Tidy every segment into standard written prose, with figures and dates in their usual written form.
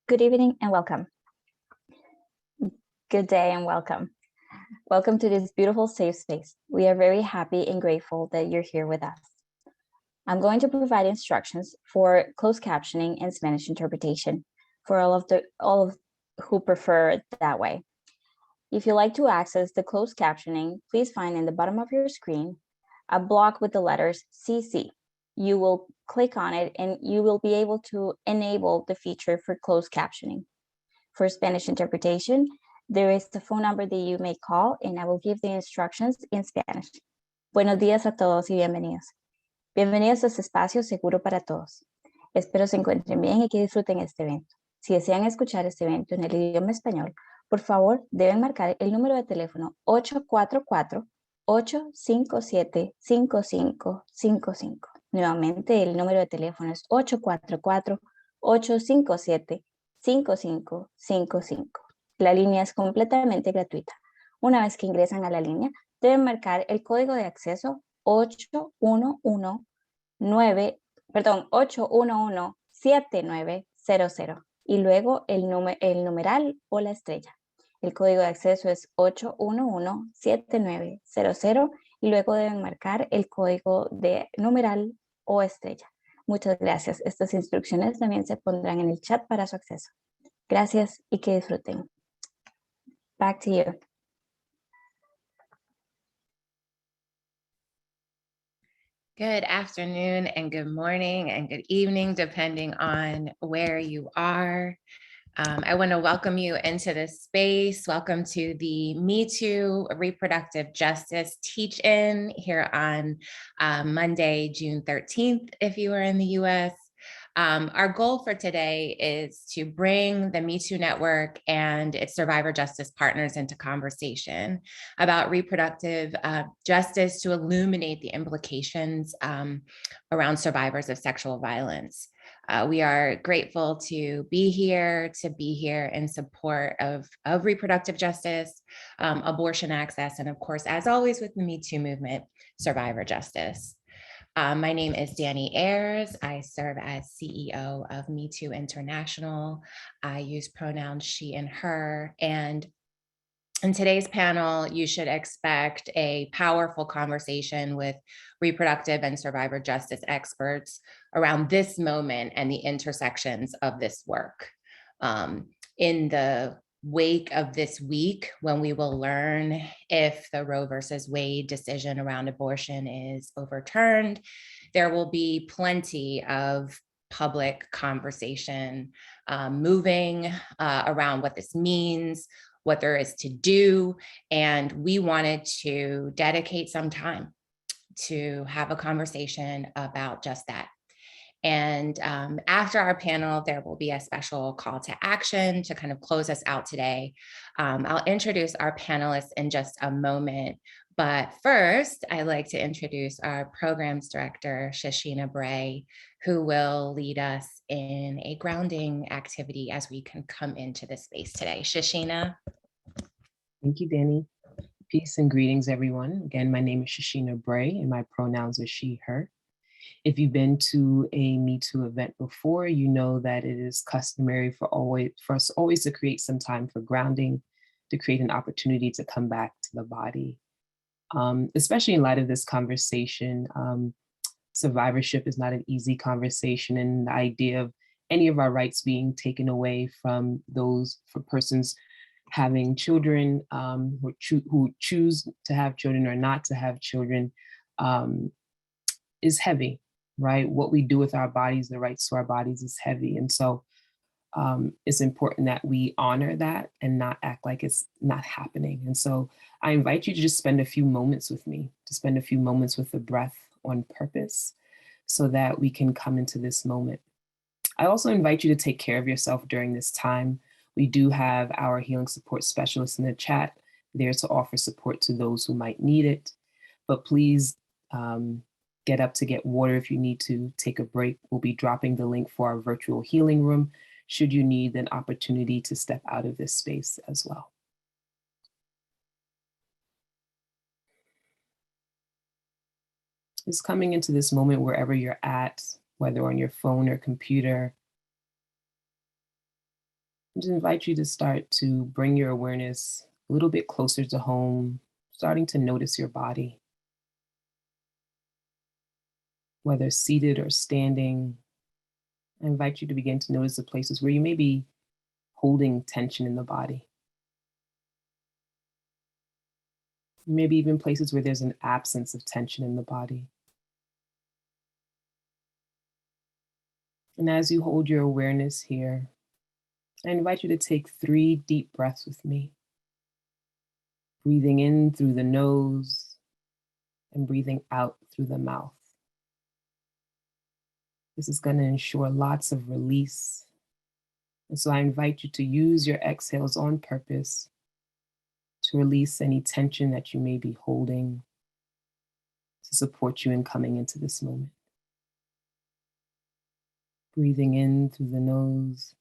Good evening and welcome. Good day and welcome. Welcome to this beautiful safe space. We are very happy and grateful that you're here with us. I'm going to provide instructions for closed captioning and Spanish interpretation for all of who prefer it that way. If you'd like to access the closed captioning, please find in the bottom of your screen a block with the letters CC. You will click on it and you will be able to enable the feature for closed captioning. For Spanish interpretation, there is the phone number that you may call and I will give the instructions in Spanish. Buenos días a todos y bienvenidos. Bienvenidos a este espacio seguro para todos. Espero se encuentren bien y que disfruten este evento. Si desean escuchar este evento en el idioma español, por favor, deben marcar el número de teléfono 844-857-5555. Nuevamente, el número de teléfono es 844-857-5555. La línea es completamente gratuita. Una vez que ingresan a la línea, deben marcar el código de acceso 811-7900 y luego el numeral o la estrella. El código de acceso es 811-7900 y luego deben marcar el código de numeral o estrella. Muchas gracias. Estas instrucciones también se pondrán en el chat para su acceso. Gracias y que disfruten. Back to you. Good afternoon and good morning and good evening, depending on where you are. I want to welcome you into this space. Welcome to the Me Too Reproductive Justice Teach-In here on Monday, June 13th, if you are in the US. Our goal for today is to bring the Me Too Network and its survivor justice partners into conversation about reproductive justice to illuminate the implications around survivors of sexual violence. We are grateful to be here in support of reproductive justice, abortion access, and of course, as always with the Me Too movement, survivor justice. My name is Dani Ayers. I serve as CEO of Me Too International. I use pronouns she and her. And in today's panel, you should expect a powerful conversation with reproductive and survivor justice experts around this moment and the intersections of this work. In the wake of this week, when we will learn if the Roe versus Wade decision around abortion is overturned, there will be plenty of public conversation moving around what this means, what there is to do. And we wanted to dedicate some time to have a conversation about just that. And after our panel, there will be a special call to action to kind of close us out today. I'll introduce our panelists in just a moment. But first, I'd like to introduce our programs director, Shashina Bray, who will lead us in a grounding activity as we can come into this space today. Shashina. Thank you, Dani. Peace and greetings, everyone. Again, my name is Shashina Bray, and my pronouns are she, her. If you've been to a Me Too event before, you know that it is customary for us always to create some time for grounding, to create an opportunity to come back to the body. Especially in light of this conversation, survivorship is not an easy conversation, and the idea of any of our rights being taken away from those for persons having children who choose to have children or not to have children is heavy, right? What we do with our bodies, the rights to our bodies is heavy. And so it's important that we honor that and not act like it's not happening. And so I invite you to just spend a few moments with me, to spend a few moments with the breath on purpose so that we can come into this moment. I also invite you to take care of yourself during this time. We do have our healing support specialists in the chat there to offer support to those who might need it. But please get up to get water if you need to take a break. We'll be dropping the link for our virtual healing room should you need an opportunity to step out of this space as well. Just coming into this moment wherever you're at, whether on your phone or computer. I just invite you to start to bring your awareness a little bit closer to home, starting to notice your body, whether seated or standing. I invite you to begin to notice the places where you may be holding tension in the body. Maybe even places where there's an absence of tension in the body. And as you hold your awareness here, I invite you to take 3 deep breaths with me. Breathing in through the nose and breathing out through the mouth. This is going to ensure lots of release. And so I invite you to use your exhales on purpose to release any tension that you may be holding to support you in coming into this moment. Breathing in through the nose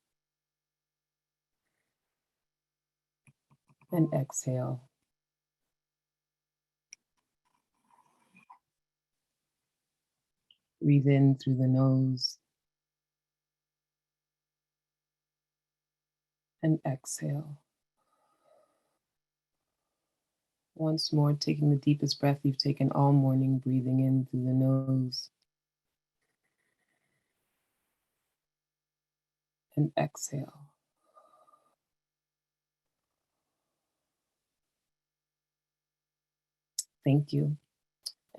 and exhale. Breathe in through the nose and exhale. Once more, taking the deepest breath you've taken all morning, breathing in through the nose and exhale. Thank you.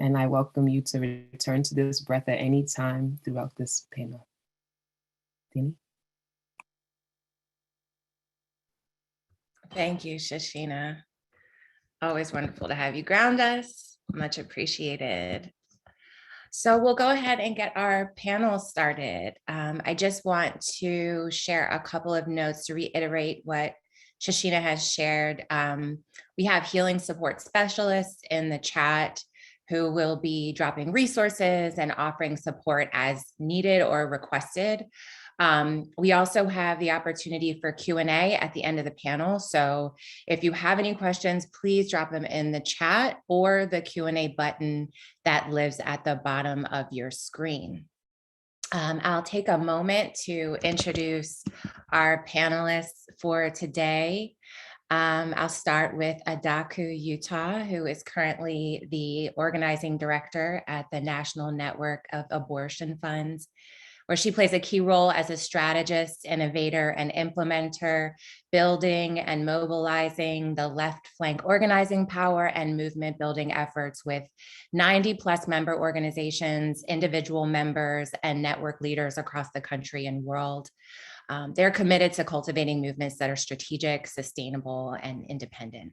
And I welcome you to return to this breath at any time throughout this panel. Dani? Thank you, Shashina. Always wonderful to have you ground us. Much appreciated. So we'll go ahead and get our panel started. I just want to share a couple of notes to reiterate what Shashina has shared. We have healing support specialists in the chat who will be dropping resources and offering support as needed or requested. We also have the opportunity for Q&A at the end of the panel. So if you have any questions, please drop them in the chat or the Q&A button that lives at the bottom of your screen. I'll take a moment to introduce our panelists for today. I'll start with Adaku Utah, who is currently the organizing director at the National Network of Abortion Funds, where she plays a key role as a strategist, innovator, and implementer, building and mobilizing the left flank organizing power and movement building efforts with 90+ member organizations, individual members, and network leaders across the country and world. They're committed to cultivating movements that are strategic, sustainable, and independent.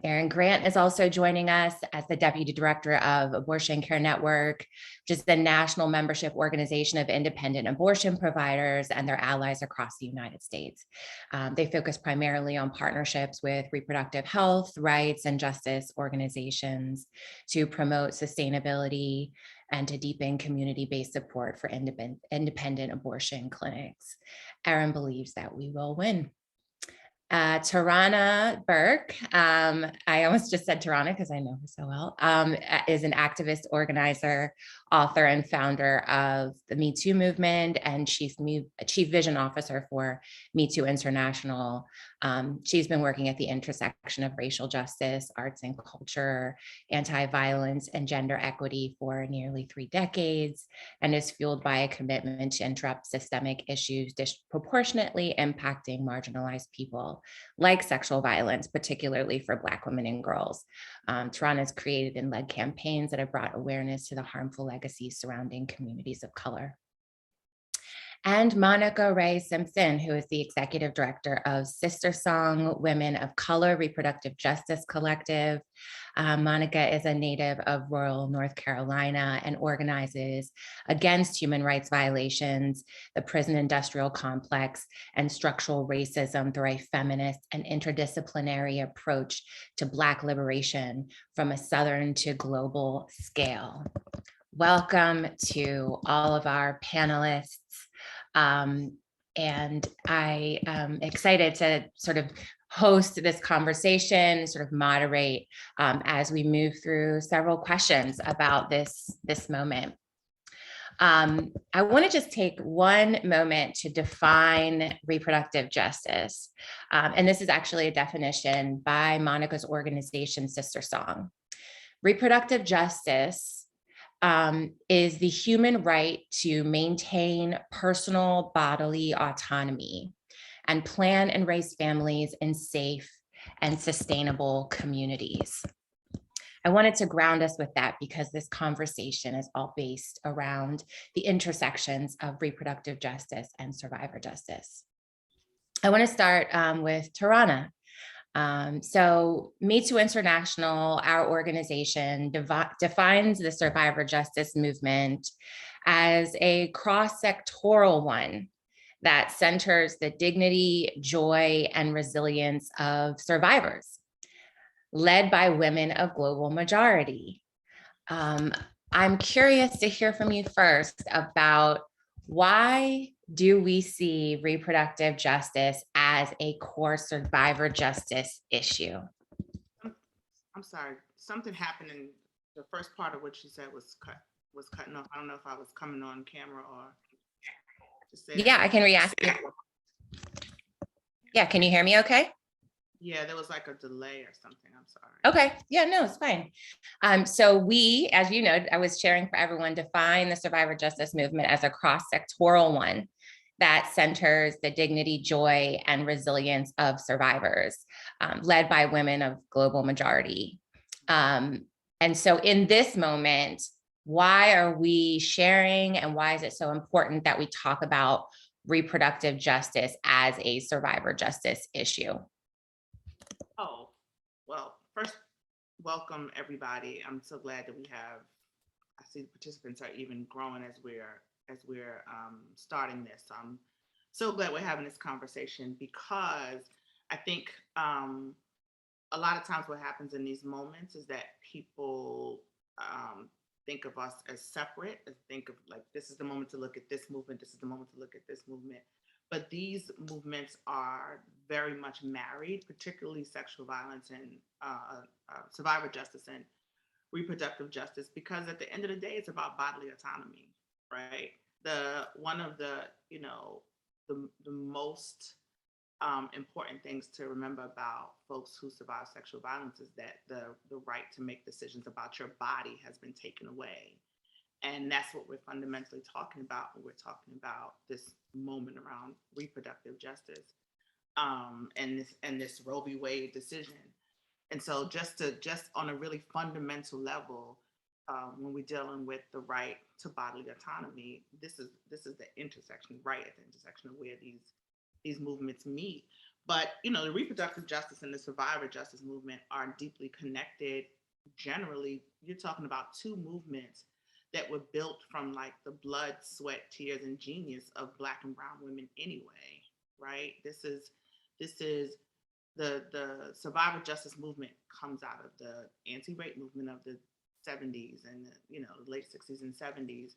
Erin Grant is also joining us as the Deputy Director of Abortion Care Network, which is the national membership organization of independent abortion providers and their allies across the United States. They focus primarily on partnerships with reproductive health, rights, and justice organizations to promote sustainability and to deepen community-based support for independent abortion clinics. Erin believes that we will win. Tarana Burke, I almost just said Tarana because I know her so well, is an activist, organizer, author, and founder of the Me Too movement and chief vision officer for Me Too International. She's been working at the intersection of racial justice, arts and culture, anti-violence, and gender equity for nearly 3 decades, and is fueled by a commitment to interrupt systemic issues disproportionately impacting marginalized people, like sexual violence, particularly for Black women and girls. Tarana has created and led campaigns that have brought awareness to the harmful legacies surrounding communities of color. And Monica Ray Simpson, who is the executive director of SisterSong, Women of Color Reproductive Justice Collective. Monica is a native of rural North Carolina and organizes against human rights violations, the prison industrial complex, and structural racism through a feminist and interdisciplinary approach to Black liberation from a Southern to global scale. Welcome to all of our panelists. And I am excited to sort of host this conversation, sort of moderate as we move through several questions about this moment. I want to just take one moment to define reproductive justice. And this is actually a definition by Monica's organization, SisterSong. Reproductive justice is the human right to maintain personal bodily autonomy and plan and raise families in safe and sustainable communities. I wanted to ground us with that because this conversation is all based around the intersections of reproductive justice and survivor justice. I want to start with Tarana. So Me Too International, our organization, defines the survivor justice movement as a cross-sectoral one that centers the dignity, joy, and resilience of survivors, led by women of global majority. I'm curious to hear from you first about why do we see reproductive justice as a core survivor justice issue? I'm sorry, something happened in the first part of what you said was cutting off. I don't know if I was coming on camera or just say Yeah, I can re-ask you. Yeah, can you hear me okay? Yeah, there was like a delay or something. I'm sorry. Okay. Yeah, no, it's fine. So we, as you know, I was sharing for everyone, define the survivor justice movement as a cross-sectoral one that centers the dignity, joy, and resilience of survivors, led by women of global majority. And so in this moment, why are we sharing and why is it so important that we talk about reproductive justice as a survivor justice issue? Oh, well, first, welcome everybody. I'm so glad that I see the participants are even growing as we're starting this. So I'm so glad we're having this conversation because I think a lot of times what happens in these moments is that people think of us as separate, and think of like, this is the moment to look at this movement, this is the moment to look at this movement. But these movements are very much married, particularly sexual violence and survivor justice and reproductive justice, because at the end of the day, it's about bodily autonomy, right? One of the most important things to remember about folks who survive sexual violence is that the right to make decisions about your body has been taken away. And that's what we're fundamentally talking about when we're talking about this moment around reproductive justice, and this Roe v. Wade decision. And so just on a really fundamental level, when we're dealing with the right to bodily autonomy, this is the intersection, right at the intersection of where these movements meet. But the reproductive justice and the survivor justice movement are deeply connected. Generally, you're talking about two movements that were built from like the blood, sweat, tears, and genius of Black and brown women anyway, right? This is the survivor justice movement comes out of the anti-rape movement of the 70s and the late 60s and 70s.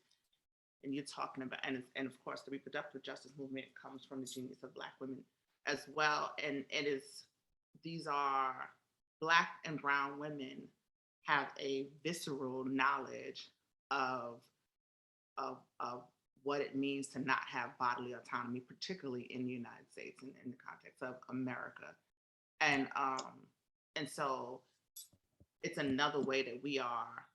And you're talking about, and of course the reproductive justice movement comes from the genius of Black women as well. And these are Black and brown women have a visceral knowledge of what it means to not have bodily autonomy, particularly in the United States and in the context of America. And so it's another way that we are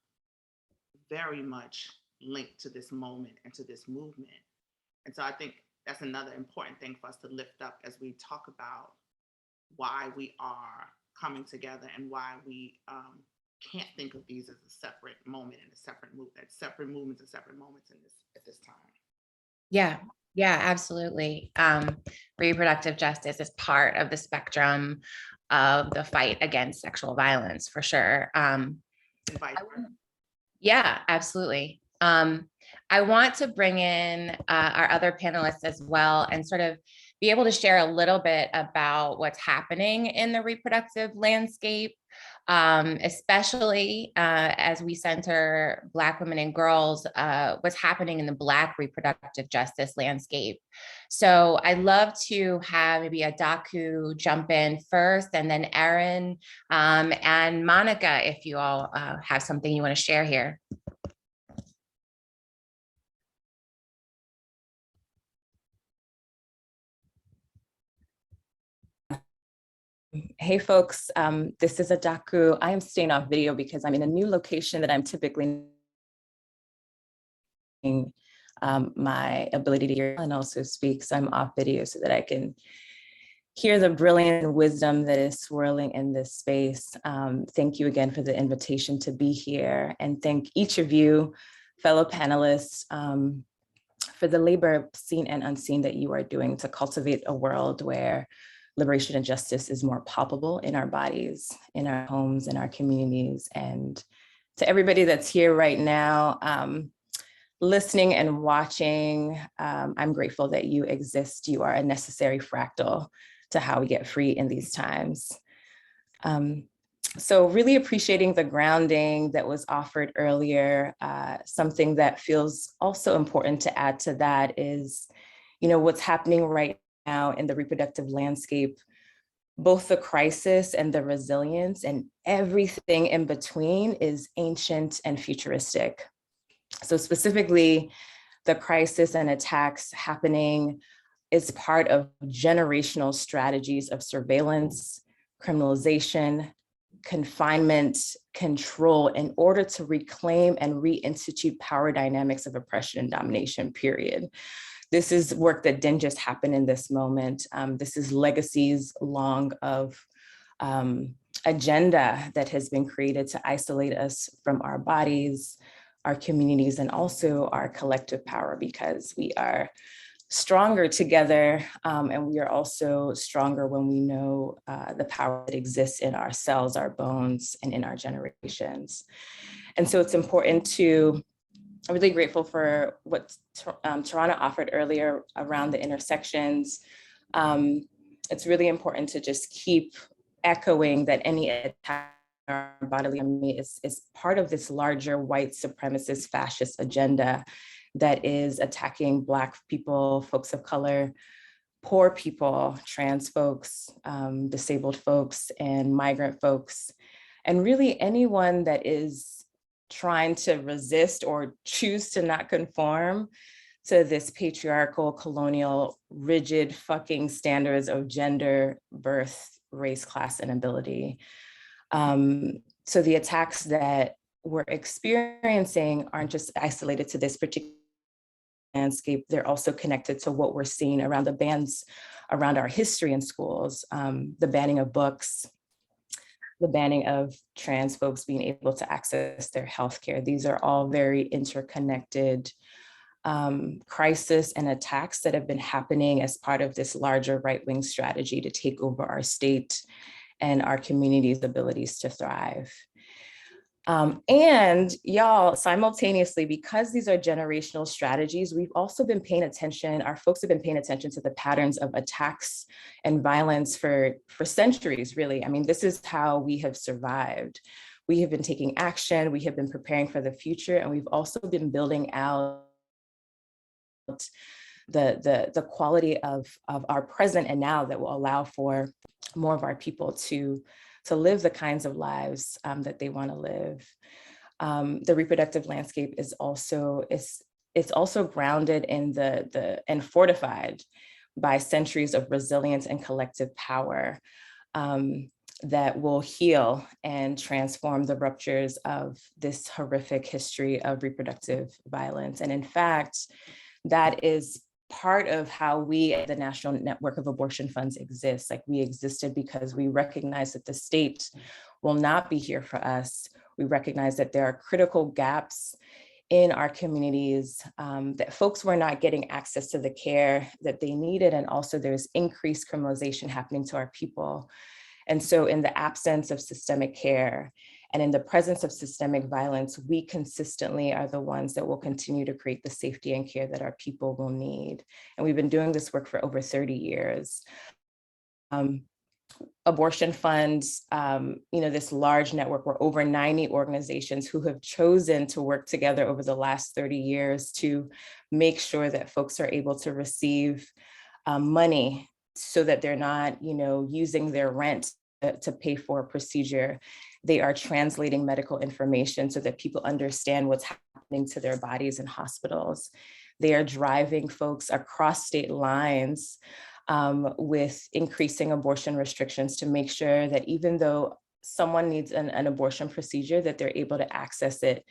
very much linked to this moment and to this movement. And so I think that's another important thing for us to lift up as we talk about why we are coming together and why we can't think of these as a separate moment and a separate movement, separate movements and separate moments at this time. Yeah, absolutely. Reproductive justice is part of the spectrum of the fight against sexual violence, for sure. Yeah, absolutely. I want to bring in our other panelists as well and sort of be able to share a little bit about what's happening in the reproductive landscape, especially as we center Black women and girls, what's happening in the Black reproductive justice landscape. So I'd love to have maybe Adaku jump in first, and then Erin and Monica, if you all have something you want to share here. Hey folks, this is Adaku. I am staying off video because I'm in a new location that I'm typically my ability to hear and also speak. So I'm off video so that I can hear the brilliant wisdom that is swirling in this space. Thank you again for the invitation to be here, and thank each of you, fellow panelists, for the labor seen and unseen that you are doing to cultivate a world where liberation and justice is more palpable in our bodies, in our homes, in our communities. And to everybody that's here right now, listening and watching, I'm grateful that you exist. You are a necessary fractal to how we get free in these times. So really appreciating the grounding that was offered earlier. Something that feels also important to add to that is, what's happening right now in the reproductive landscape, both the crisis and the resilience and everything in between is ancient and futuristic. So specifically, the crisis and attacks happening is part of generational strategies of surveillance, criminalization, confinement, control in order to reclaim and reinstitute power dynamics of oppression and domination, period. This is work that didn't just happen in this moment. This is legacies long of agenda that has been created to isolate us from our bodies, our communities, and also our collective power, because we are stronger together, and we are also stronger when we know the power that exists in our cells, our bones, and in our generations. And so it's important to, I'm really grateful for what Tarana offered earlier around the intersections. It's really important to just keep echoing that any attack on our bodily autonomy is part of this larger white supremacist fascist agenda that is attacking Black people, folks of color, poor people, trans folks, disabled folks, and migrant folks, and really anyone that is trying to resist or choose to not conform to this patriarchal, colonial, rigid fucking standards of gender, birth, race, class, and ability. So the attacks that we're experiencing aren't just isolated to this particular landscape, they're also connected to what we're seeing around the bans around our history in schools, the banning of books, the banning of trans folks being able to access their healthcare. These are all very interconnected crisis and attacks that have been happening as part of this larger right-wing strategy to take over our state and our communities' abilities to thrive. And y'all, simultaneously, because these are generational strategies, we've also been paying attention, our folks have been paying attention to the patterns of attacks and violence for centuries, really. I mean, this is how we have survived. We have been taking action, we have been preparing for the future, and we've also been building out the quality of our present and now that will allow for more of our people to live the kinds of lives that they want to live. The reproductive landscape is also, it's also grounded in and fortified by centuries of resilience and collective power that will heal and transform the ruptures of this horrific history of reproductive violence. And in fact, that is part of how we at the National Network of Abortion Funds exist. Like, we existed because we recognize that the state will not be here for us. We recognize that there are critical gaps in our communities, that folks were not getting access to the care that they needed. And also there's increased criminalization happening to our people. And so in the absence of systemic care and in the presence of systemic violence, we consistently are the ones that will continue to create the safety and care that our people will need. And we've been doing this work for over 30 years. Abortion funds, this large network, we're over 90 organizations who have chosen to work together over the last 30 years to make sure that folks are able to receive money so that they're not, using their rent to pay for a procedure. They are translating medical information so that people understand what's happening to their bodies in hospitals. They are driving folks across state lines with increasing abortion restrictions to make sure that even though someone needs an abortion procedure, that they're able to access it,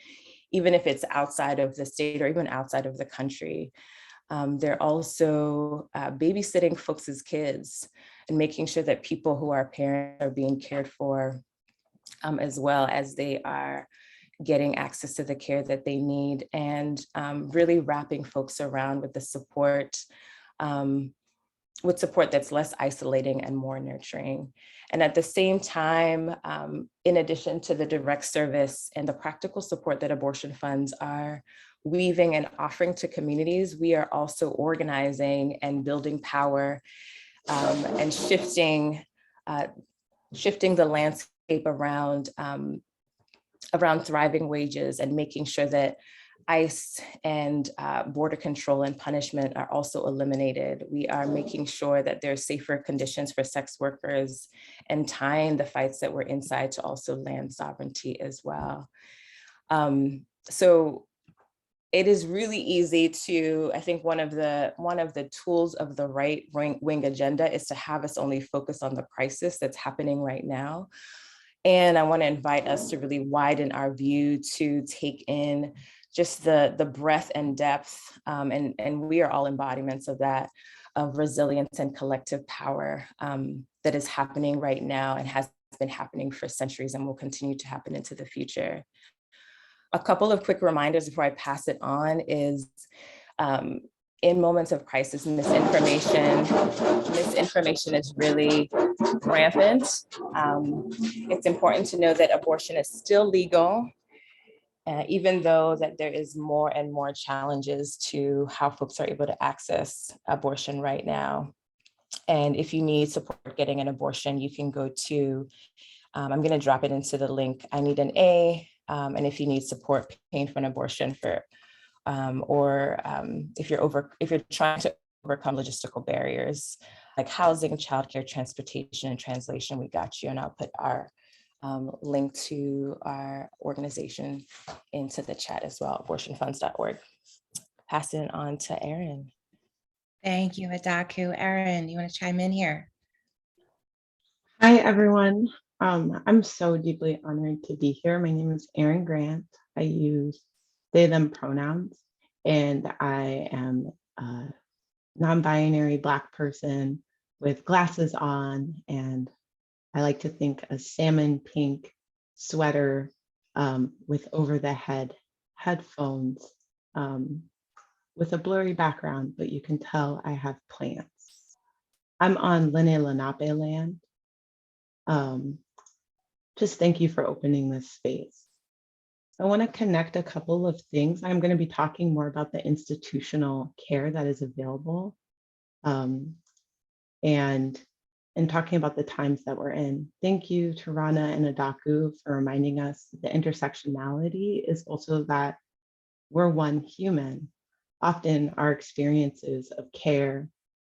even if it's outside of the state or even outside of the country. They're also babysitting folks' kids and making sure that people who are parents are being cared for as well as they are getting access to the care that they need, and really wrapping folks around with the support, with support that's less isolating and more nurturing. And at the same time, in addition to the direct service and the practical support that abortion funds are weaving and offering to communities, we are also organizing and building power and shifting the landscape around thriving wages and making sure that ICE and border control and punishment are also eliminated. We are making sure that there's safer conditions for sex workers and tying the fights that were inside to also land sovereignty as well. So it is really easy to, I think one of the tools of the right wing agenda is to have us only focus on the crisis that's happening right now. And I want to invite us to really widen our view to take in just the breadth and depth, and we are all embodiments of that, of resilience and collective power that is happening right now and has been happening for centuries and will continue to happen into the future. A couple of quick reminders before I pass it on is, in moments of crisis, misinformation is really rampant. It's important to know that abortion is still legal, even though that there is more and more challenges to how folks are able to access abortion right now. And if you need support getting an abortion, you can go to, I'm going to drop it into the link, I Need an A. And if you need support paying for an abortion if you're trying to overcome logistical barriers like housing, childcare, transportation, and translation, we got you. And I'll put our link to our organization into the chat as well, abortionfunds.org. Passing it on to Erin. Thank you, Adaku. Erin, you want to chime in here? Hi, everyone. I'm so deeply honored to be here. My name is Erin Grant. I use they, them pronouns, and I am a non-binary Black person with glasses on, and I like to think a salmon pink sweater with over-the-head headphones with a blurry background, but you can tell I have plants. I'm on Lenni Lenape land. Just thank you for opening this space. I want to connect a couple of things. I'm going to be talking more about the institutional care that is available and talking about the times that we're in. Thank you, Tarana and Adaku, for reminding us the intersectionality is also that we're one human. Often our experiences of care,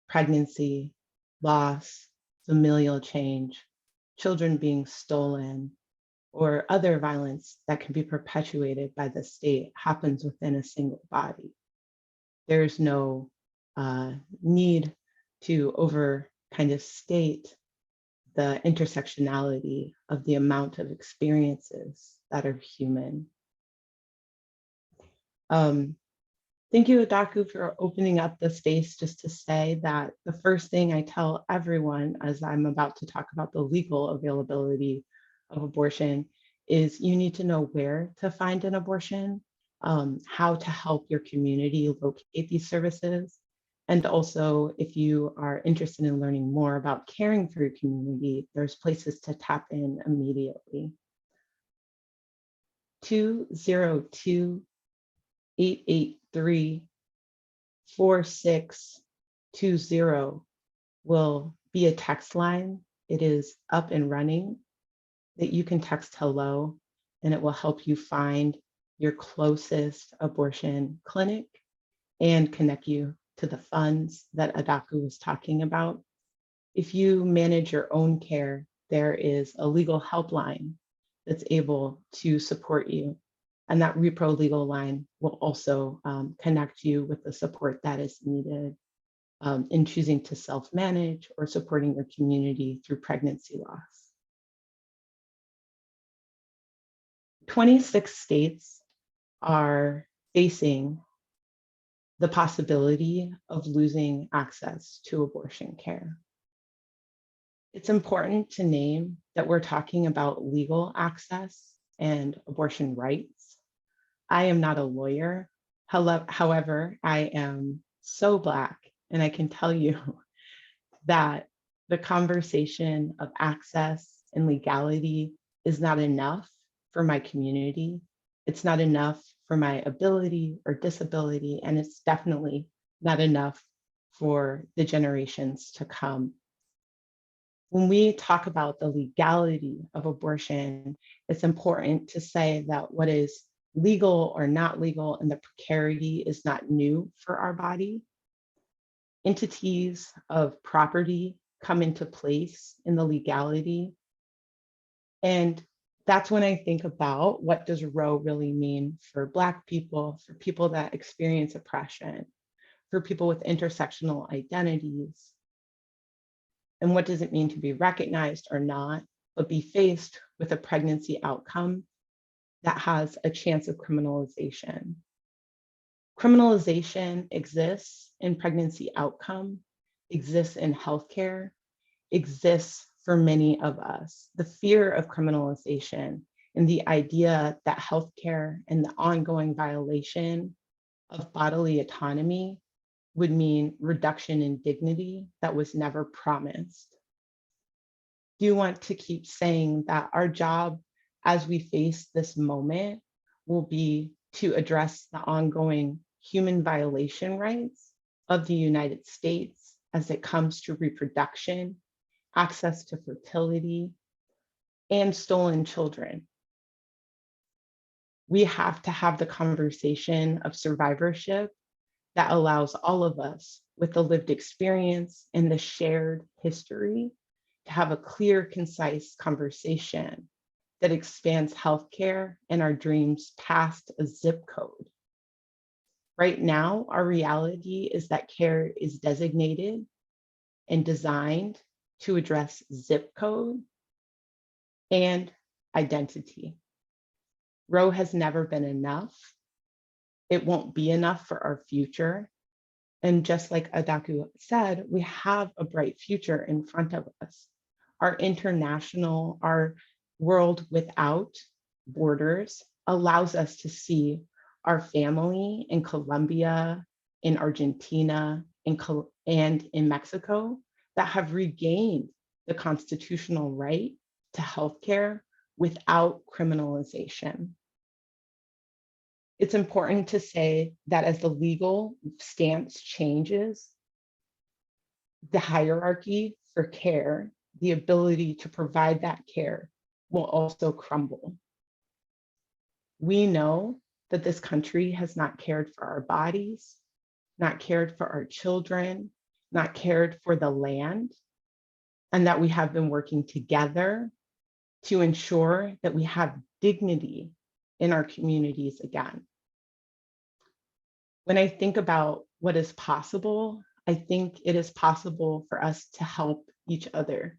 pregnancy, loss, familial change, children being stolen, or other violence that can be perpetuated by the state happens within a single body. There's no need to state the intersectionality of the amount of experiences that are human. Thank you, Adaku, for opening up the space just to say that the first thing I tell everyone as I'm about to talk about the legal availability of abortion is you need to know where to find an abortion, how to help your community locate these services. And also, if you are interested in learning more about caring for your community, there's places to tap in immediately. 202-883-4620 will be a text line. It is up and running that you can text hello, and it will help you find your closest abortion clinic and connect you to the funds that Adaku was talking about. If you manage your own care, there is a legal helpline that's able to support you. And that Repro legal line will also connect you with the support that is needed. in choosing to self-manage or supporting your community through pregnancy loss. 26 states are facing the possibility of losing access to abortion care. It's important to name that we're talking about legal access and abortion rights. I am not a lawyer. However, I am so Black, and I can tell you that the conversation of access and legality is not enough for my community. It's not enough for my ability or disability, and it's definitely not enough for the generations to come. When we talk about the legality of abortion, it's important to say that what is legal or not legal and the precarity is not new for our body. Entities of property come into place in the legality. And that's when I think about what does Roe really mean for Black people, for people that experience oppression, for people with intersectional identities. And what does it mean to be recognized or not, but be faced with a pregnancy outcome that has a chance of criminalization. Criminalization exists in pregnancy outcome, exists in healthcare, exists for many of us. The fear of criminalization and the idea that healthcare and the ongoing violation of bodily autonomy would mean reduction in dignity that was never promised. Do you want to keep saying that our job as we face this moment will be to address the ongoing human violation rights of the United States as it comes to reproduction, access to fertility, and stolen children? We have to have the conversation of survivorship that allows all of us with the lived experience and the shared history to have a clear, concise conversation that expands healthcare and our dreams past a zip code. Right now, our reality is that care is designated and designed to address zip code and identity. Roe has never been enough. It won't be enough for our future. And just like Adaku said, we have a bright future in front of us. Our world without borders allows us to see our family in Colombia, in Argentina, and in Mexico that have regained the constitutional right to healthcare without criminalization. It's important to say that as the legal stance changes, the hierarchy for care, the ability to provide that care, will also crumble. We know that this country has not cared for our bodies, not cared for our children, not cared for the land, and that we have been working together to ensure that we have dignity in our communities again. When I think about what is possible, I think it is possible for us to help each other,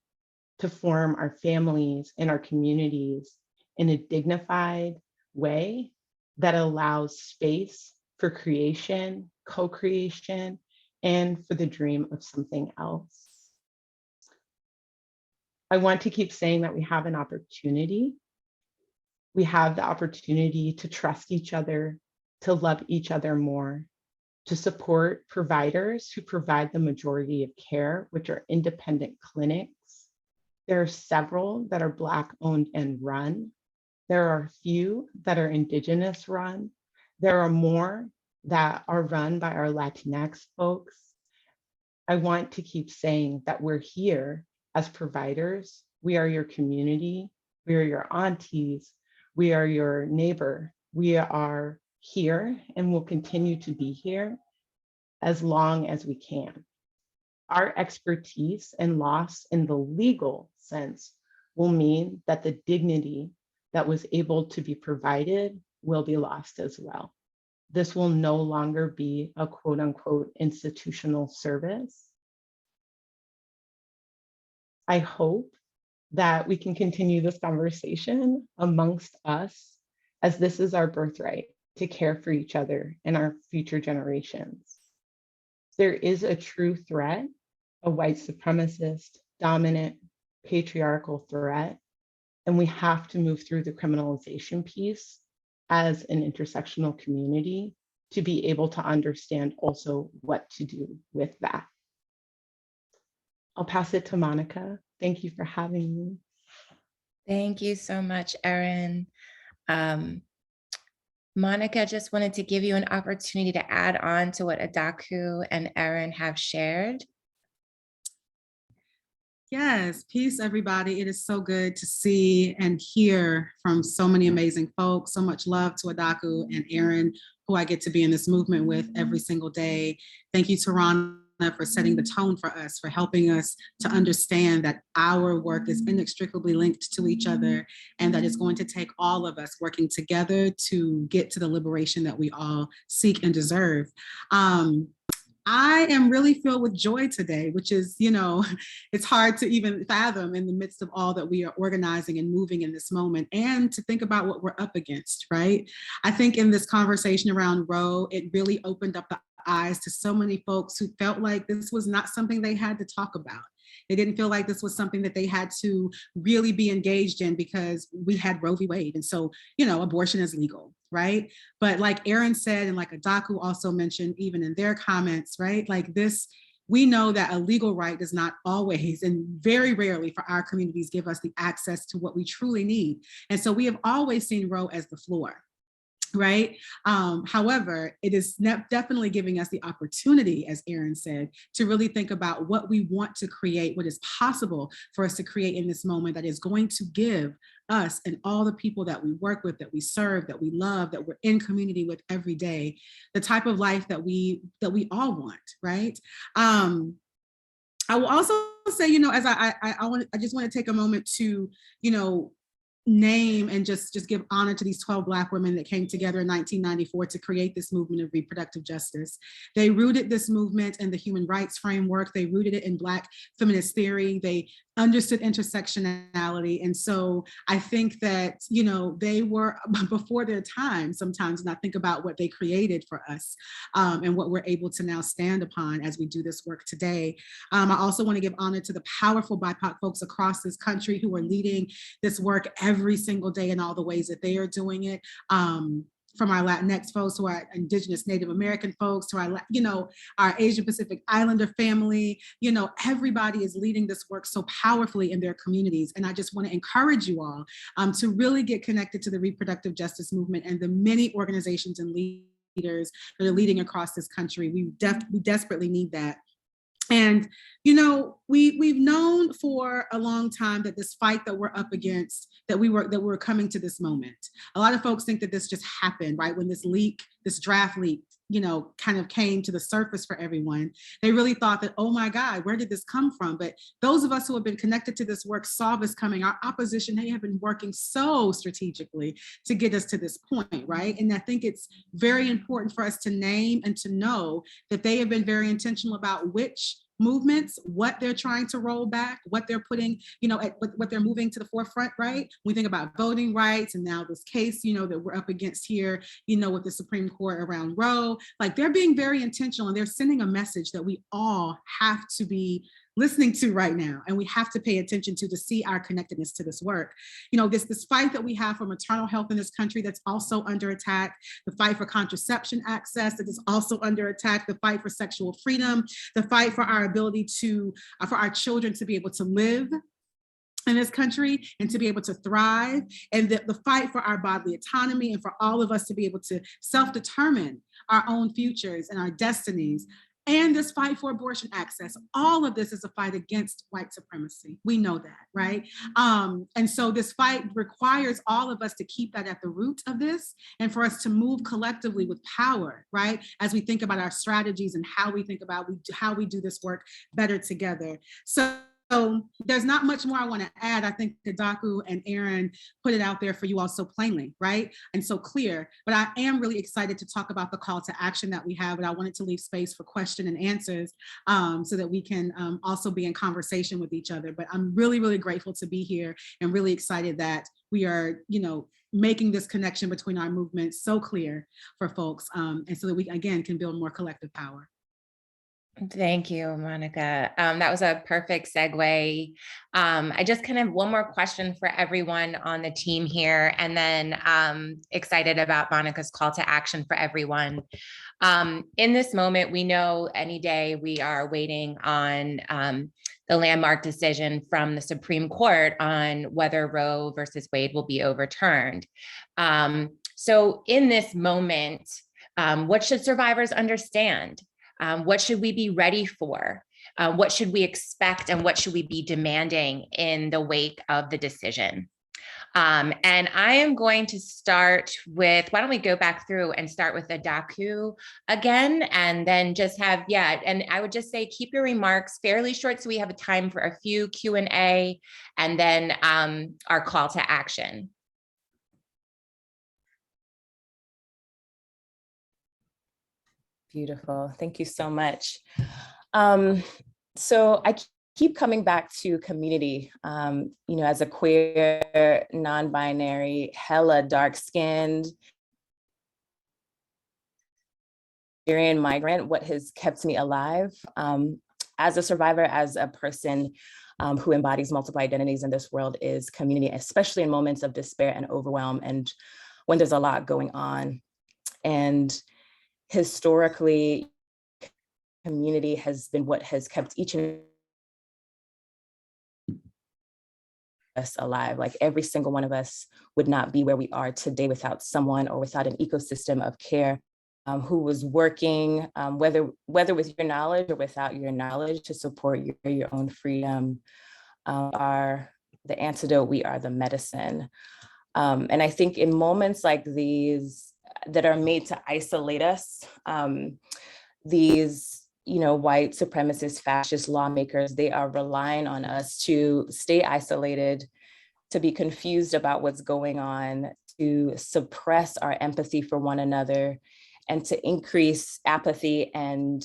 to form our families and our communities in a dignified way that allows space for creation, co-creation, and for the dream of something else. I want to keep saying that we have an opportunity. We have the opportunity to trust each other, to love each other more, to support providers who provide the majority of care, which are independent clinics. There are several that are Black owned and run. There are a few that are Indigenous run. There are more that are run by our Latinx folks. I want to keep saying that we're here as providers. We are your community. We are your aunties. We are your neighbor. We are here and will continue to be here as long as we can. Our expertise and loss in the legal sense will mean that the dignity that was able to be provided will be lost as well. this will no longer be a quote unquote institutional service. I hope that we can continue this conversation amongst us, as this is our birthright to care for each other and our future generations. There is a true threat, a white supremacist, dominant, patriarchal threat, and we have to move through the criminalization piece as an intersectional community to be able to understand also what to do with that. I'll pass it to Monica. Thank you for having me. Thank you so much, Erin. Monica, just wanted to give you an opportunity to add on to what Adaku and Erin have shared. Yes, peace, everybody. It is so good to see and hear from so many amazing folks. So much love to Adaku and Erin, who I get to be in this movement with every single day. Thank you, Tarana, for setting the tone for us, for helping us to understand that our work is inextricably linked to each other, and that it's going to take all of us working together to get to the liberation that we all seek and deserve. I am really filled with joy today, which is, it's hard to even fathom in the midst of all that we are organizing and moving in this moment, and to think about what we're up against, right? I think in this conversation around Roe, it really opened up the eyes to so many folks who felt like this was not something they had to talk about. They didn't feel like this was something that they had to really be engaged in because we had Roe v. Wade. And so, abortion is legal, right? But like Erin said, and like Adaku also mentioned, even in their comments, right? Like this, we know that a legal right does not always and very rarely for our communities give us the access to what we truly need. And so we have always seen Roe as the floor. Right. However, it is definitely giving us the opportunity, as Erin said, to really think about what we want to create, what is possible for us to create in this moment that is going to give us and all the people that we work with, that we serve, that we love, that we're in community with every day, the type of life that we all want. Right. I will also say, as I just want to take a moment to, name and just give honor to these 12 Black women that came together in 1994 to create this movement of reproductive justice. They rooted this movement in the human rights framework. They rooted it in Black feminist theory. They understood intersectionality. And so I think that, they were before their time sometimes, and I think about what they created for us and what we're able to now stand upon as we do this work today. I also want to give honor to the powerful BIPOC folks across this country who are leading this work every single day in all the ways that they are doing it. From our Latinx folks to our Indigenous Native American folks to our, our Asian Pacific Islander family, everybody is leading this work so powerfully in their communities. And I just want to encourage you all to really get connected to the reproductive justice movement and the many organizations and leaders that are leading across this country. We desperately need that. And, we've known for a long time that this fight that we're up against, that we're coming to this moment. A lot of folks think that this just happened, right? When this draft leak, kind of came to the surface for everyone. They really thought that, oh my God, where did this come from? But those of us who have been connected to this work saw this coming. Our opposition, they have been working so strategically to get us to this point, right? And I think it's very important for us to name and to know that they have been very intentional about which movements, what they're trying to roll back, what they're putting, what they're moving to the forefront, right? We think about voting rights and now this case, that we're up against here, with the Supreme Court around Roe, like they're being very intentional and they're sending a message that we all have to be listening to right now, and we have to pay attention to see our connectedness to this work. This fight that we have for maternal health in this country that's also under attack, the fight for contraception access that is also under attack, the fight for sexual freedom, the fight for our ability to, for our children to be able to live in this country and to be able to thrive, and the fight for our bodily autonomy and for all of us to be able to self-determine our own futures and our destinies. And this fight for abortion access, all of this is a fight against white supremacy. We know that, right? And so this fight requires all of us to keep that at the root of this and for us to move collectively with power, right? As we think about our strategies and how we think about how we do this work better together. So So there's not much more I want to add. I think Adaku and Erin put it out there for you all so plainly, right? And so clear. But I am really excited to talk about the call to action that we have, and I wanted to leave space for question and answers so that we can also be in conversation with each other. But I'm really, really grateful to be here and really excited that we are, making this connection between our movements so clear for folks, and so that we, again, can build more collective power. Thank you, Monica. That was a perfect segue. I just kind of one more question for everyone on the team here, and then excited about Monica's call to action for everyone. In this moment, we know any day we are waiting on the landmark decision from the Supreme Court on whether Roe versus Wade will be overturned. So in this moment, what should survivors understand? What should we be ready for? What should we expect, and what should we be demanding in the wake of the decision? And I am going to start with, why don't we go back through and start with Adaku again, and then just have, and I would just say, keep your remarks fairly short so we have a time for a few Q&A, and then our call to action. Beautiful. Thank you so much. So I keep coming back to community, as a queer, non-binary, hella dark-skinned Syrian migrant, what has kept me alive as a survivor, as a person who embodies multiple identities in this world, is community, especially in moments of despair and overwhelm, and when there's a lot going on. And historically, community has been what has kept each and us alive. Like, every single one of us would not be where we are today without someone or without an ecosystem of care who was working, whether with your knowledge or without your knowledge, to support your own freedom. Are the antidote, we are the medicine. And I think in moments like these that are made to isolate us, these white supremacist, fascist lawmakers, they are relying on us to stay isolated, to be confused about what's going on, to suppress our empathy for one another, and to increase apathy and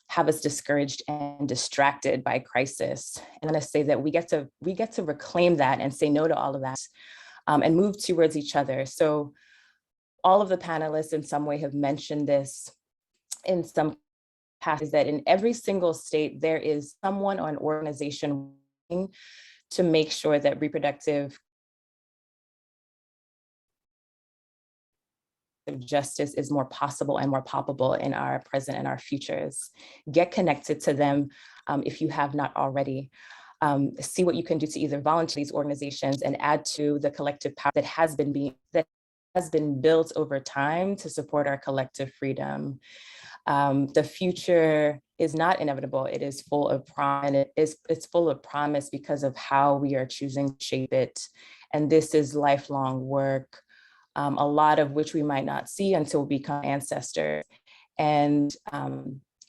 have us discouraged and distracted by crisis. And I'm gonna say that we get to reclaim that and say no to all of that, and move towards each other. So all of the panelists in some way have mentioned this in some is that in every single state, there is someone or an organization to make sure that reproductive justice is more possible and more palpable in our present and our futures. Get connected to them if you have not already. See what you can do to either volunteer these organizations and add to the collective power that has been built over time to support our collective freedom. The future is not inevitable. It is full of promise. It's full of promise because of how we are choosing to shape it. And this is lifelong work, a lot of which we might not see until we become ancestors. And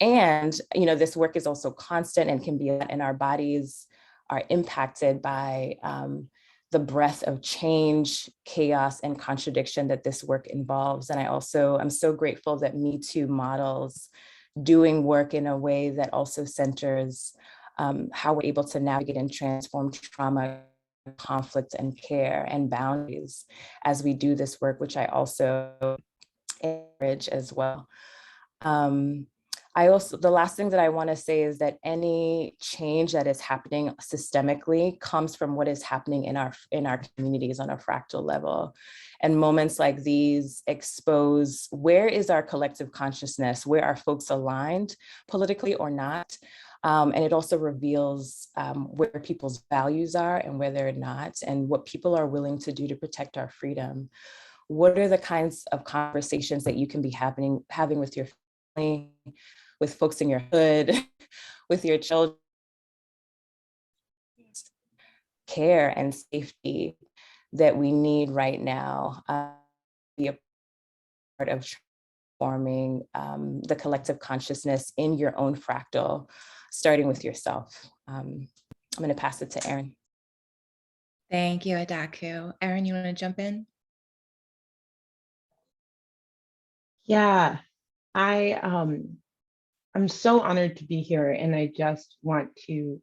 this work is also constant and can be, and our bodies are impacted by the breadth of change, chaos, and contradiction that this work involves. And I'm so grateful that Me Too models doing work in a way that also centers how we're able to navigate and transform trauma, conflict, and care and boundaries as we do this work, which I also encourage as well. The last thing that I want to say is that any change that is happening systemically comes from what is happening in our communities on a fractal level. And moments like these expose where is our collective consciousness, where are folks aligned politically or not? And it also reveals where people's values are and where they're not, and what people are willing to do to protect our freedom. What are the kinds of conversations that you can be having with your family, with folks in your hood, with your children? Care and safety that we need right now, be a part of transforming the collective consciousness in your own fractal, starting with yourself. I'm going to pass it to Erin. Thank you, Adaku. Erin, you want to jump in? Yeah, I'm so honored to be here, and I just want to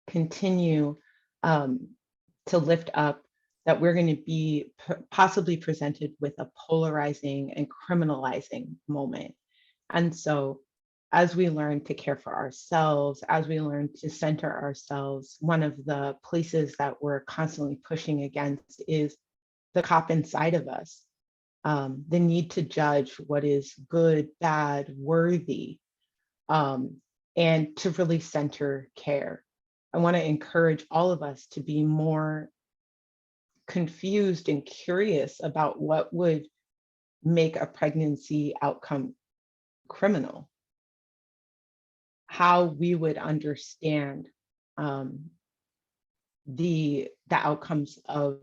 continue to lift up that we're going to be possibly presented with a polarizing and criminalizing moment. And so as we learn to care for ourselves, as we learn to center ourselves, one of the places that we're constantly pushing against is the cop inside of us. The need to judge what is good, bad, worthy, and to really center care. I want to encourage all of us to be more confused and curious about what would make a pregnancy outcome criminal, how we would understand the outcomes of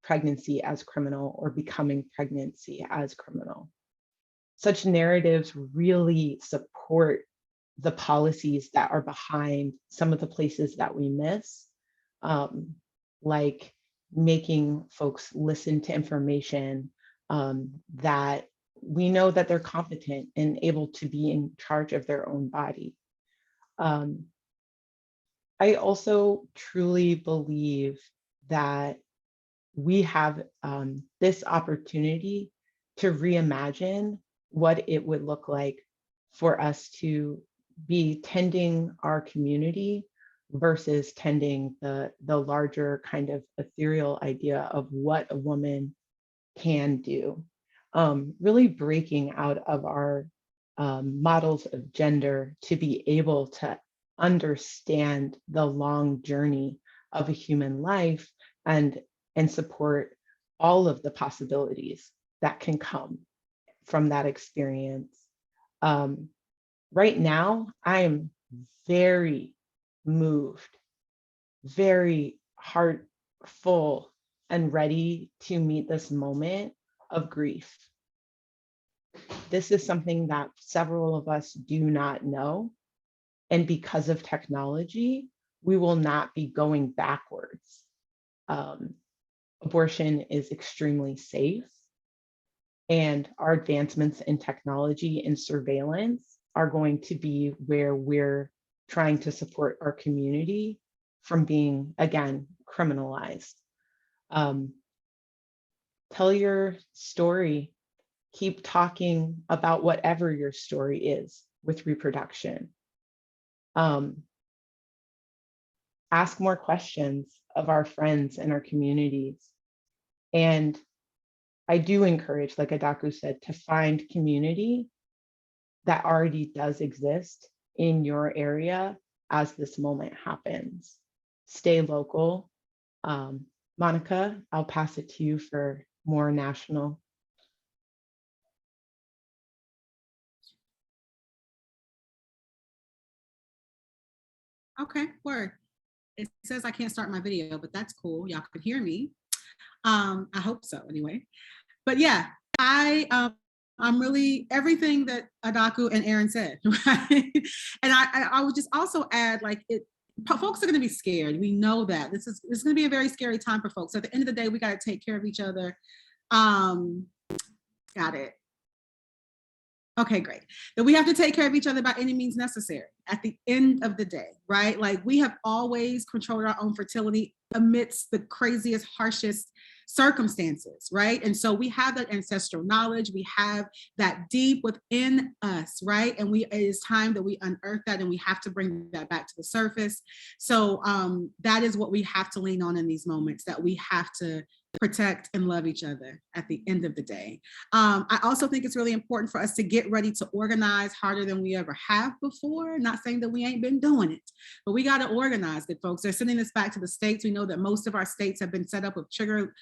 pregnancy as criminal or becoming pregnancy as criminal. Such narratives really support the policies that are behind some of the places that we miss, like making folks listen to information that we know that they're competent and able to be in charge of their own body. I also truly believe that we have this opportunity to reimagine what it would look like for us to be tending our community versus tending the larger kind of ethereal idea of what a woman can do. Really breaking out of our models of gender to be able to understand the long journey of a human life and support all of the possibilities that can come from that experience. Right now, I am very moved, very heartful, and ready to meet this moment of grief. This is something that several of us do not know. And because of technology, we will not be going backwards. Abortion is extremely safe, and our advancements in technology and surveillance are going to be where we're trying to support our community from being, again, criminalized. Tell your story. Keep talking about whatever your story is with reproduction. Ask more questions of our friends and our communities. And I do encourage, like Adaku said, to find community that already does exist in your area as this moment happens. Stay local. Monica, I'll pass it to you for more national. Okay, word. It says I can't start my video, but that's cool. Y'all can hear me. I hope so anyway. But yeah, I'm really everything that Adaku and Erin said, right? And I would just also add, like, folks are going to be scared. We know that this is going to be a very scary time for folks. So at the end of the day, we got to take care of each other. Got it. Okay, great. That we have to take care of each other by any means necessary at the end of the day, right? Like, we have always controlled our own fertility amidst the craziest, harshest circumstances, right? And so we have that ancestral knowledge, we have that deep within us, right? And it is time that we unearth that, and we have to bring that back to the surface. So that is what we have to lean on in these moments, that we have to protect and love each other at the end of the day. I also think it's really important for us to get ready to organize harder than we ever have before. Not saying that we ain't been doing it, but we got to organize, good folks. They're sending this back to the states. We know that most of our states have been set up with trigger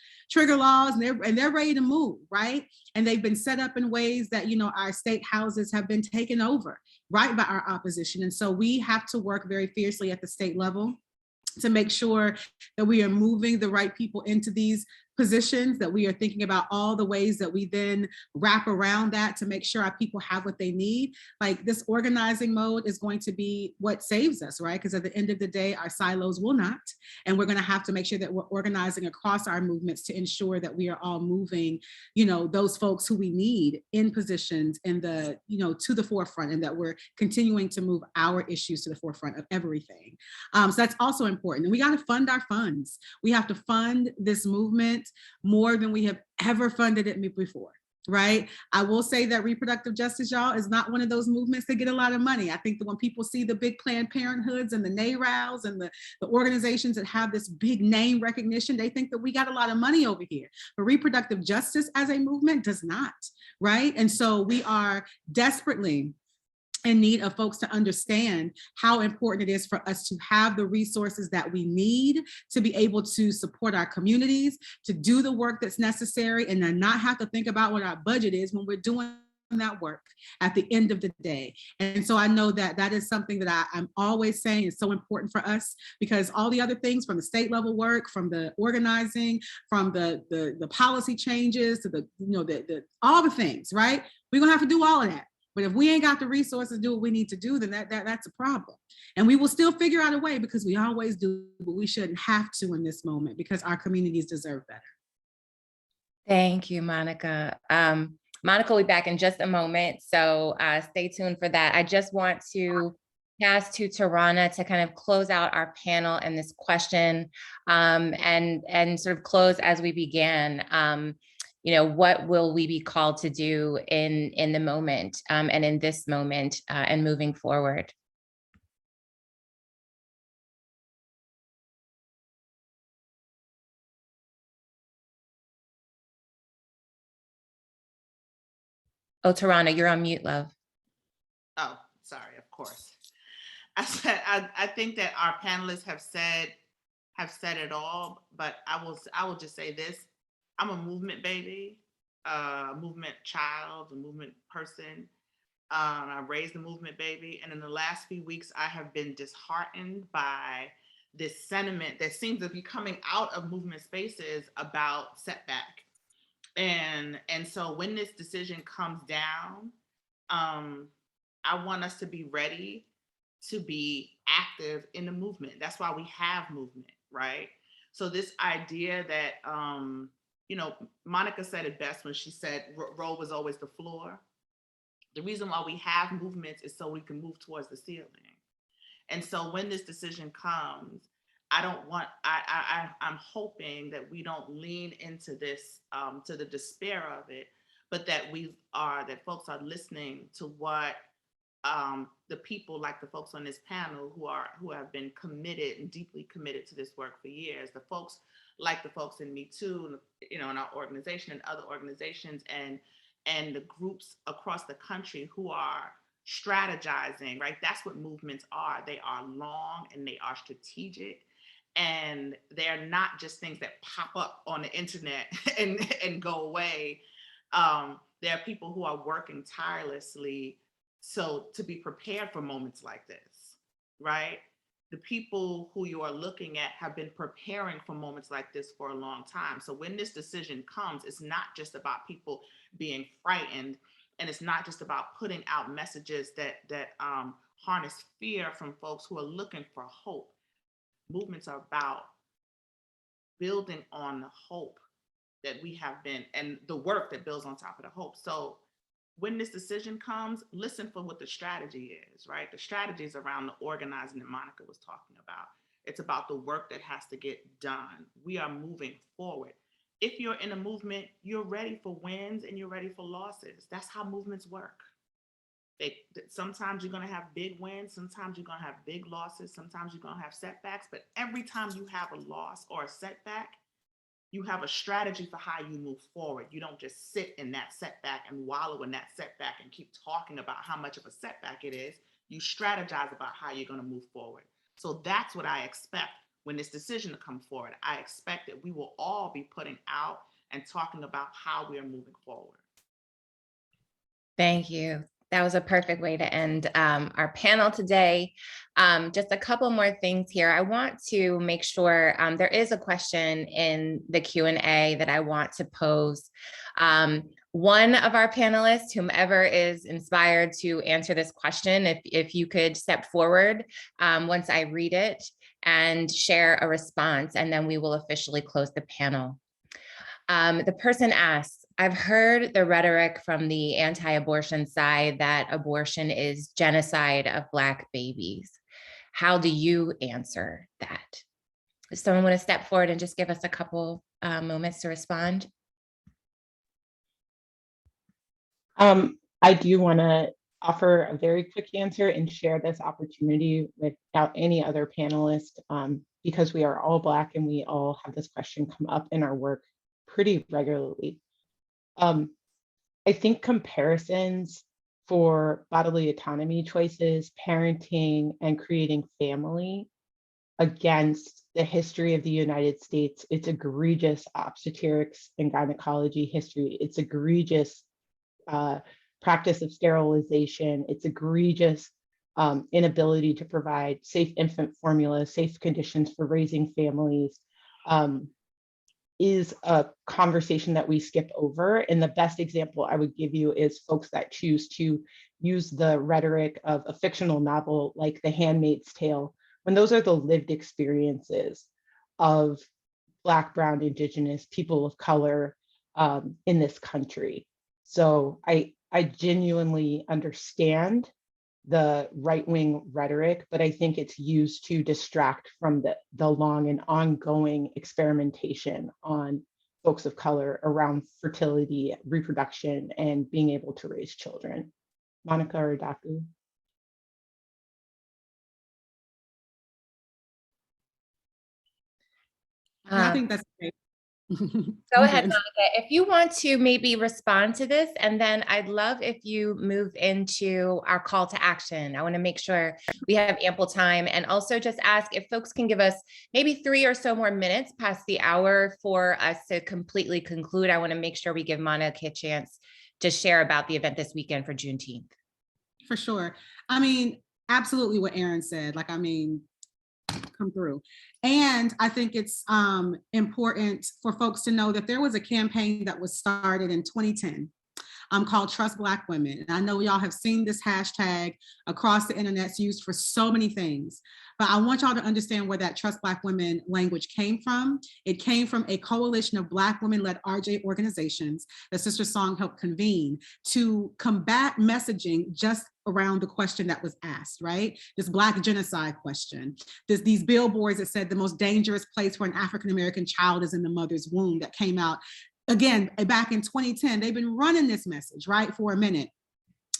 laws, and they're ready to move, right? And they've been set up in ways that, you know, our state houses have been taken over, right, by our opposition. And so we have to work very fiercely at the state level to make sure that we are moving the right people into these positions, that we are thinking about all the ways that we then wrap around that to make sure our people have what they need. Like, this organizing mode is going to be what saves us, right? Because at the end of the day, our silos will not. And we're going to have to make sure that we're organizing across our movements to ensure that we are all moving, those folks who we need in positions in the, to the forefront, and that we're continuing to move our issues to the forefront of everything. So that's also important. And we got to fund our funds. We have to fund this movement more than we have ever funded it before, right? I will say that reproductive justice, y'all, is not one of those movements that get a lot of money. I think that when people see the big Planned Parenthoods and the NARALs and the organizations that have this big name recognition, they think that we got a lot of money over here. But reproductive justice as a movement does not, right? And so we are desperately in need of folks to understand how important it is for us to have the resources that we need to be able to support our communities, to do the work that's necessary, and then not have to think about what our budget is when we're doing that work at the end of the day. And so I know that that is something that I'm always saying is so important for us, because all the other things, from the state level work, from the organizing, from the policy changes to the all the things, right? We're gonna have to do all of that. But if we ain't got the resources to do what we need to do, then that's a problem. And we will still figure out a way, because we always do, but we shouldn't have to in this moment, because our communities deserve better. Thank you, Monica. Monica will be back in just a moment, so stay tuned for that. I just want to pass to Tarana to kind of close out our panel and this question, and sort of close as we began. What will we be called to do in the moment, and in this moment, and moving forward? Oh, Tarana, you're on mute, love. Oh, sorry, of course. I think that our panelists have said it all, but I will just say this. I'm a movement baby, a movement child, a movement person. I raised a movement baby, and in the last few weeks, I have been disheartened by this sentiment that seems to be coming out of movement spaces about setback. And so when this decision comes down, I want us to be ready to be active in the movement. That's why we have movement, right? So this idea that, Monica said it best when she said roll was always the floor. The reason why we have movements is so we can move towards the ceiling. And so when this decision comes, I'm hoping that we don't lean into this, to the despair of it, but that that folks are listening to what the people, like the folks on this panel who have been committed and deeply committed to this work for years, the folks like the folks in Me Too, in our organization and other organizations, and the groups across the country who are strategizing, right? That's what movements are. They are long and they are strategic, and they're not just things that pop up on the internet and go away. There are people who are working tirelessly to be prepared for moments like this, right? The people who you are looking at have been preparing for moments like this for a long time. So when this decision comes, it's not just about people being frightened, and it's not just about putting out messages that harness fear from folks who are looking for hope. Movements are about building on the hope that we have been, and the work that builds on top of the hope. So when this decision comes, listen for what the strategy is, right? The strategy is around the organizing that Monica was talking about. It's about the work that has to get done. We are moving forward. If you're in a movement, you're ready for wins and you're ready for losses. That's how movements work. Sometimes you're going to have big wins, sometimes you're going to have big losses, sometimes you're going to have setbacks, but every time you have a loss or a setback, you have a strategy for how you move forward. You don't just sit in that setback and wallow in that setback and keep talking about how much of a setback it is. You strategize about how you're going to move forward. So that's what I expect when this decision comes forward. I expect that we will all be putting out and talking about how we are moving forward. Thank you. That was a perfect way to end our panel today. Just a couple more things here. I want to make sure there is a question in the Q&A that I want to pose. One of our panelists, whomever is inspired to answer this question, if you could step forward once I read it and share a response, and then we will officially close the panel. The person asks, I've heard the rhetoric from the anti-abortion side that abortion is genocide of Black babies. How do you answer that? Does someone want to step forward and just give us a couple moments to respond? I do want to offer a very quick answer and share this opportunity without any other panelists, because we are all Black and we all have this question come up in our work pretty regularly. I think comparisons for bodily autonomy choices, parenting, and creating family against the history of the United States, its egregious obstetrics and gynecology history, its egregious practice of sterilization, its egregious inability to provide safe infant formula, safe conditions for raising families, is a conversation that we skip over. And the best example I would give you is folks that choose to use the rhetoric of a fictional novel like The Handmaid's Tale, when those are the lived experiences of Black, Brown, Indigenous, people of color in this country. So I genuinely understand the right-wing rhetoric, but I think it's used to distract from the long and ongoing experimentation on folks of color around fertility, reproduction, and being able to raise children. Monica or Adaku? I think that's great. Go ahead, Monica. If you want to maybe respond to this, and then I'd love if you move into our call to action. I want to make sure we have ample time, and also just ask if folks can give us maybe 3 or so more minutes past the hour for us to completely conclude. I want to make sure we give Monica a chance to share about the event this weekend for Juneteenth. For sure. I mean, absolutely what Erin said. Like, I mean, come through. And I think it's important for folks to know that there was a campaign that was started in 2010 called Trust Black Women. And I know y'all have seen this hashtag across the internet. It's used for so many things, but I want y'all to understand where that Trust Black Women language came from. It came from a coalition of Black women-led RJ organizations that SisterSong helped convene to combat messaging just around the question that was asked, right? This Black genocide question. These billboards that said the most dangerous place for an African-American child is in the mother's womb, that came out again back in 2010. They've been running this message, right, for a minute.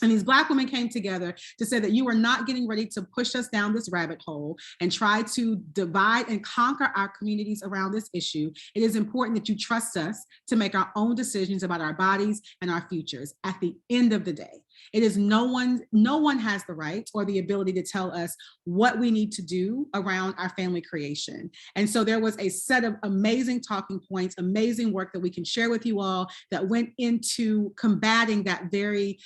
And these Black women came together to say that you are not getting ready to push us down this rabbit hole and try to divide and conquer our communities around this issue. It is important that you trust us to make our own decisions about our bodies and our futures. At the end of the day, it is no one has the right or the ability to tell us what we need to do around our family creation. And so there was a set of amazing talking points, amazing work that we can share with you all that went into combating that very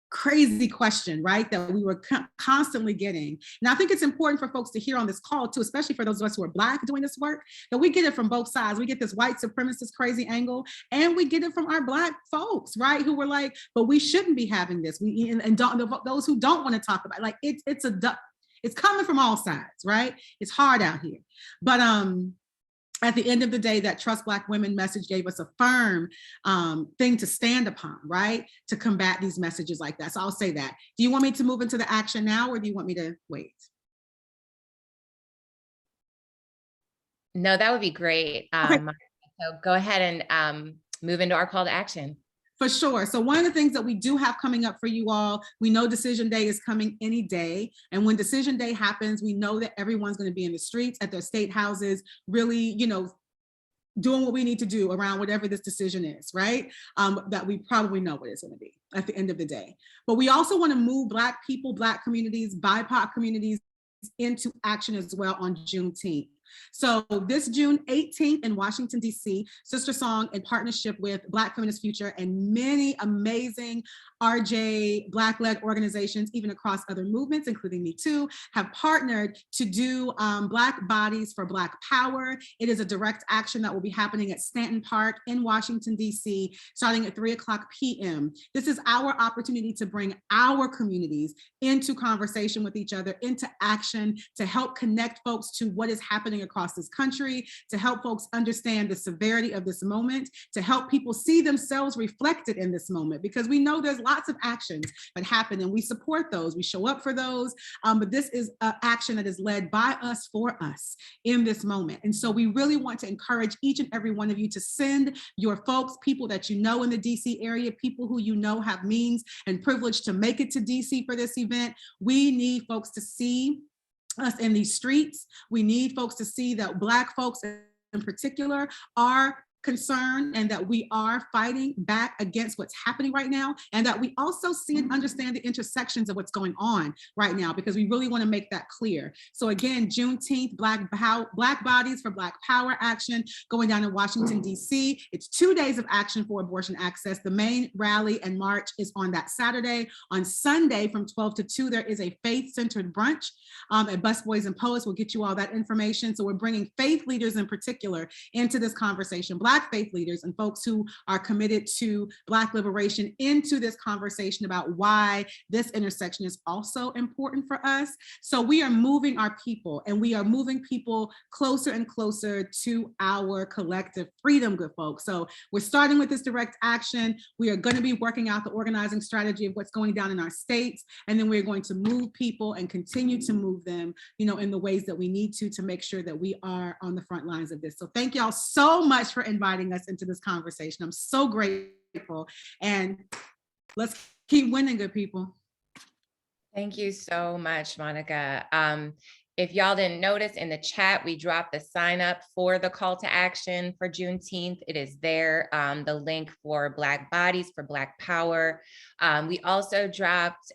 crazy question, right, that we were constantly getting. And I think it's important for folks to hear on this call too, especially for those of us who are Black doing this work, that we get it from both sides. We get this white supremacist crazy angle, and we get it from our Black folks, right, who were like, but we shouldn't be having this. Those who don't want to talk about it, like it's coming from all sides, right? It's hard out here. But at the end of the day, that Trust Black Women message gave us a firm thing to stand upon, right? To combat these messages like that. So I'll say that. Do you want me to move into the action now, or do you want me to wait? No, that would be great. Okay. So go ahead and move into our call to action. For sure. So one of the things that we do have coming up for you all, we know Decision Day is coming any day. And when Decision Day happens, we know that everyone's going to be in the streets, at their state houses, really, doing what we need to do around whatever this decision is, right? That we probably know what it's going to be at the end of the day. But we also want to move Black people, Black communities, BIPOC communities into action as well on Juneteenth. So this June 18th in Washington, D.C., SisterSong, in partnership with Black Feminist Future and many amazing RJ Black-led organizations, even across other movements, including Me Too, have partnered to do Black Bodies for Black Power. It is a direct action that will be happening at Stanton Park in Washington, D.C., starting at 3:00 p.m. This is our opportunity to bring our communities into conversation with each other, into action, to help connect folks to what is happening across this country, to help folks understand the severity of this moment, to help people see themselves reflected in this moment, because we know there's lots of actions that happen and we support those, we show up for those, but this is an action that is led by us for us in this moment. And so we really want to encourage each and every one of you to send your folks, people that you know in the DC area, people who you know have means and privilege to make it to DC for this event. We need folks to see us in these streets. We need folks to see that Black folks in particular are concerned and that we are fighting back against what's happening right now, and that we also see and understand the intersections of what's going on right now, because we really want to make that clear. So again, Juneteenth, Black Bodies for Black Power action going down in Washington, D.C. It's 2 days of action for abortion access. The main rally and march is on that Saturday. On Sunday from 12 to 2, there is a faith-centered brunch at Busboys and Poets. We'll get you all that information. So we're bringing faith leaders in particular into this conversation, Black faith leaders and folks who are committed to Black liberation into this conversation about why this intersection is also important for us. So we are moving our people, and we are moving people closer and closer to our collective freedom, good folks. So we're starting with this direct action. We are going to be working out the organizing strategy of what's going down in our states, and then we're going to move people and continue to move them, you know, in the ways that we need to make sure that we are on the front lines of this. So thank y'all so much for inviting us into this conversation. I'm so grateful, and let's keep winning, good people. Thank you so much, Monica. If y'all didn't notice in the chat, we dropped the sign up for the call to action for Juneteenth. It is there, the link for Black Bodies for Black Power. We also dropped,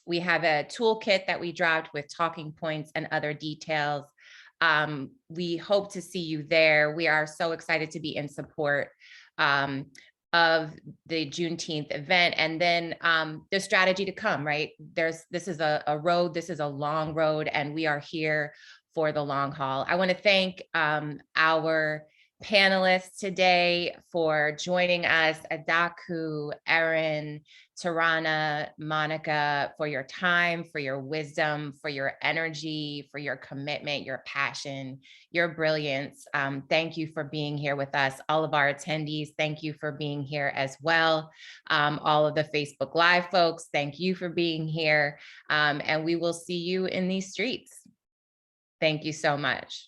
we have a toolkit that we dropped with talking points and other details. We hope to see you there. We are so excited to be in support of the Juneteenth event, and then the strategy to come, right? This is a road, this is a long road, and we are here for the long haul. I want to thank our panelists today for joining us, Adaku, Erin, Tarana, Monica, for your time, for your wisdom, for your energy, for your commitment, your passion, your brilliance. Thank you for being here with us. All of our attendees, thank you for being here as well. All of the Facebook Live folks, thank you for being here. And we will see you in these streets. Thank you so much.